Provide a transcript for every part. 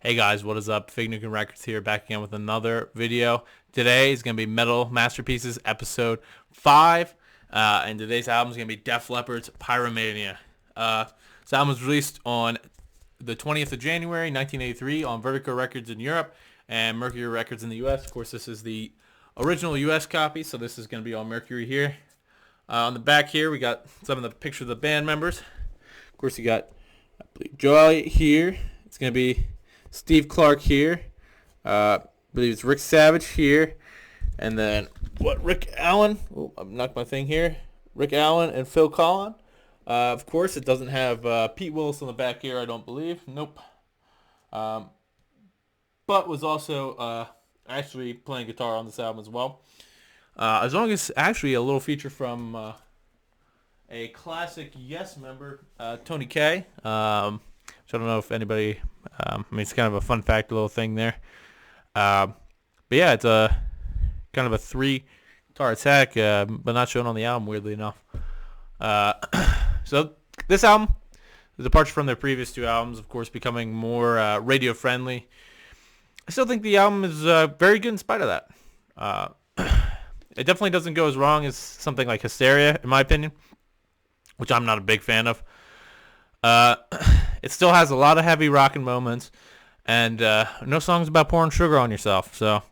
Hey guys, what is up? Fig Nukem Records here, back again with another video. Today is going to be Metal Masterpieces episode 5, and today's album is going to be Def Leppard's Pyromania. This album was released on the 20th of January, 1983 on Vertigo Records in Europe and Mercury Records in the US. Of course, this is the original US copy, so this is going to be on Mercury here. On the back here, we got some of the pictures of the band members. Of course, you got, I believe, Joe Elliott here. It's going to be Steve Clark here. I believe it's Rick Savage here. And then, Rick Allen. Oh, I knocked my thing here. Rick Allen and Phil Collin. Of course, it doesn't have Pete Willis on the back here, I don't believe. Nope. But was also actually playing guitar on this album as well. As long as actually a little feature from a classic Yes member, Tony Kaye. So I don't know if anybody, it's kind of a fun fact, little thing there. But yeah, it's a kind of a 3-guitar attack, but not shown on the album, weirdly enough. So this album is a departure from their previous 2 albums, of course, becoming more radio friendly. I still think the album is very good in spite of that. It definitely doesn't go as wrong as something like Hysteria, in my opinion, which I'm not a big fan of. It still has a lot of heavy rocking moments, and no songs about pouring sugar on yourself, so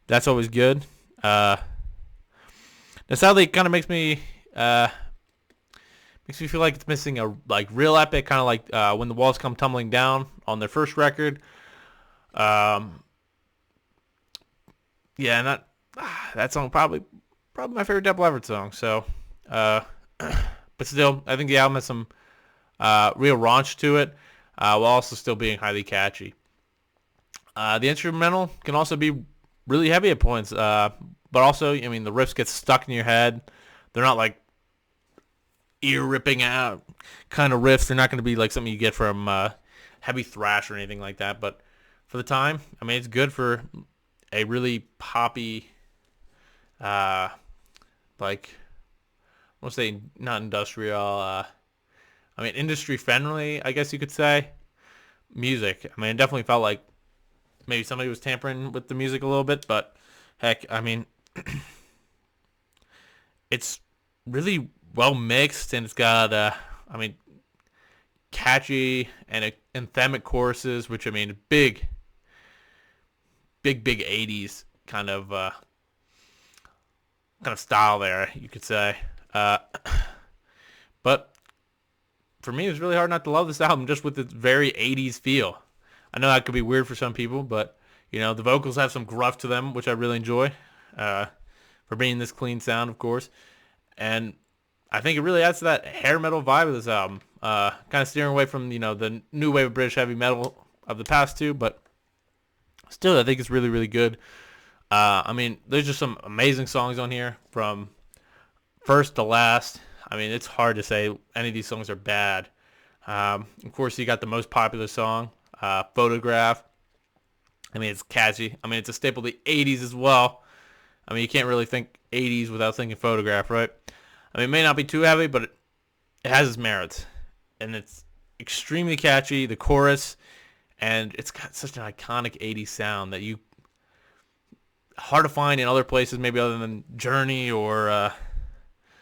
that's always good. Now sadly, it kind of makes me feel like it's missing a real epic, kind of like When the Walls Come Tumbling Down on their first record. Yeah, that song probably my favorite Def Leppard song. So, but still, I think the album has some real raunch to it, while also still being highly catchy. The instrumental can also be really heavy at points, but also, the riffs get stuck in your head. They're not like ear-ripping out kind of riffs. They're not going to be like something you get from heavy thrash or anything like that. But for the time, it's good for a really poppy, I won't say not industrial, industry friendly, I guess you could say, music. It definitely felt like maybe somebody was tampering with the music a little bit, but heck, it's really well mixed, and it's got, catchy and anthemic choruses, which, big 80s kind of style there, you could say. But for me, it was really hard not to love this album just with its very 80s feel. I know that could be weird for some people, but, the vocals have some gruff to them, which I really enjoy, for being this clean sound, of course. And I think it really adds to that hair metal vibe of this album. Kind of steering away from, the new wave of British heavy metal of the past 2, but still, I think it's really, really good. There's just some amazing songs on here from first to last. It's hard to say any of these songs are bad. Of course, you got the most popular song, Photograph. It's catchy. It's a staple of the 80s as well. You can't really think 80s without thinking Photograph, right? It may not be too heavy, but it has its merits. And it's extremely catchy, the chorus, and it's got such an iconic 80s sound that hard to find in other places, maybe other than Journey or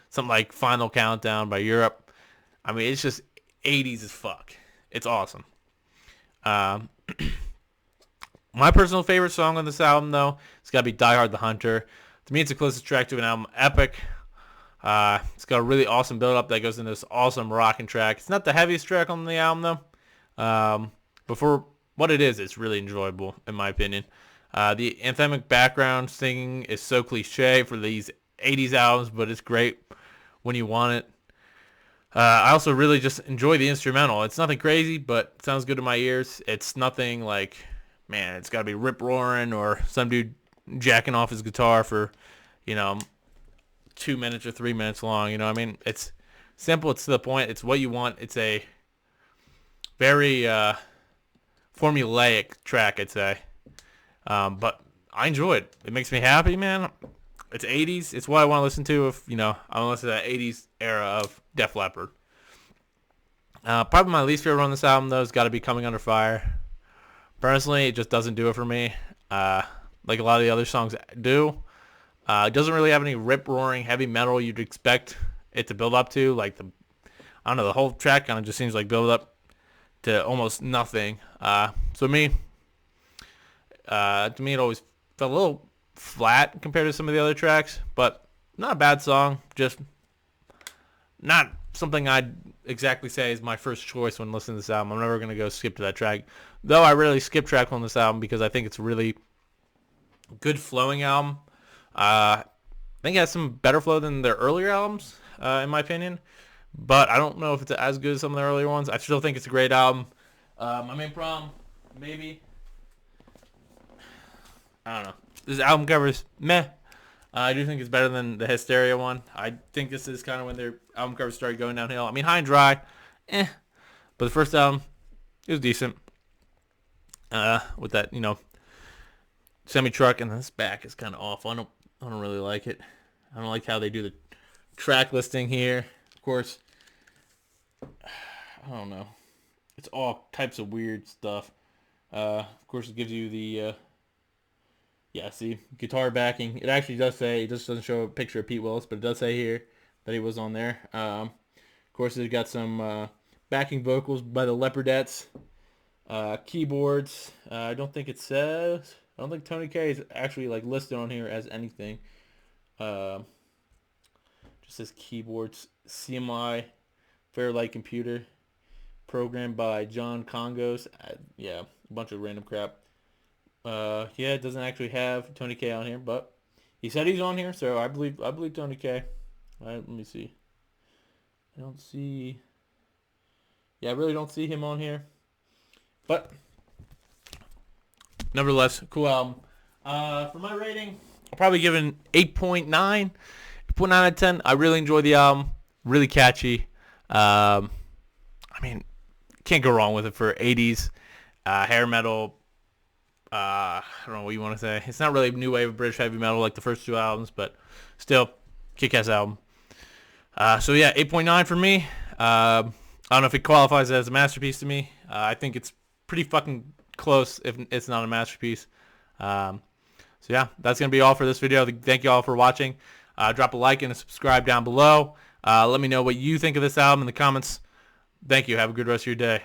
something like Final Countdown by Europe. It's just 80s as fuck. It's awesome. My personal favorite song on this album, though, it's got to be Die Hard the Hunter. To me, it's the closest track to an album epic. It's got a really awesome build-up that goes into this awesome rocking track. It's not the heaviest track on the album, though. But for what it is, it's really enjoyable, in my opinion. The anthemic background singing is so cliche for these 80s albums, but it's great when you want it. I also really just enjoy the instrumental. It's nothing crazy, but it sounds good to my ears. It's nothing like, it's got to be rip-roaring or some dude jacking off his guitar for, 2 minutes or 3 minutes long. It's simple. It's to the point. It's what you want. It's a very formulaic track, I'd say. But I enjoy it. It makes me happy, man. It's 80s. It's what I want to listen to if, I want to listen to that 80s era of Def Leppard. Probably my least favorite on this album, though, has got to be Coming Under Fire. Personally, it just doesn't do it for me. Like a lot of the other songs do. It doesn't really have any rip-roaring heavy metal you'd expect it to build up to. Like I don't know, the whole track kind of just seems like build up to almost nothing. So to me, it always felt a little flat compared to some of the other tracks, but not a bad song. Just not something I'd exactly say is my first choice when listening to this album. I'm never going to go skip to that track. Though I really skip track on this album because I think it's a really good flowing album. I think it has some better flow than their earlier albums, in my opinion. But I don't know if it's as good as some of the earlier ones. I still think it's a great album. My main problem, maybe, I don't know. This album cover is meh. I do think it's better than the Hysteria one. I think this is kind of when their album covers started going downhill. I mean, High and Dry, but the first album, it was decent. With that, semi-truck, and this back is kind of awful. I don't really like it. I don't like how they do the track listing here. Of course, I don't know. It's all types of weird stuff. Of course, it gives you the see, guitar backing. It actually does say, it just doesn't show a picture of Pete Willis, but it does say here that he was on there. Of course, it's got some backing vocals by the Leopardettes. Keyboards. I don't think Tony K is actually like listed on here as anything. Just says keyboards. CMI Fairlight computer. Programmed by John Congos. A bunch of random crap. It doesn't actually have Tony K on here, but he said he's on here, so I believe Tony K. All right, let me see. I don't see. Yeah, I really don't see him on here, but nevertheless, cool album. For my rating, I'll probably give it an 8.9. 8.9 out of 10. I really enjoy the album. Really catchy. I mean, can't go wrong with it for 80s hair metal. I don't know what you want to say. It's not really new wave of British heavy metal like the first two albums, but still, kick-ass album. 8.9 for me. I don't know if it qualifies as a masterpiece to me. I think it's pretty fucking close if it's not a masterpiece. That's going to be all for this video. Thank you all for watching. Drop a like and a subscribe down below. Let me know what you think of this album in the comments. Thank you. Have a good rest of your day.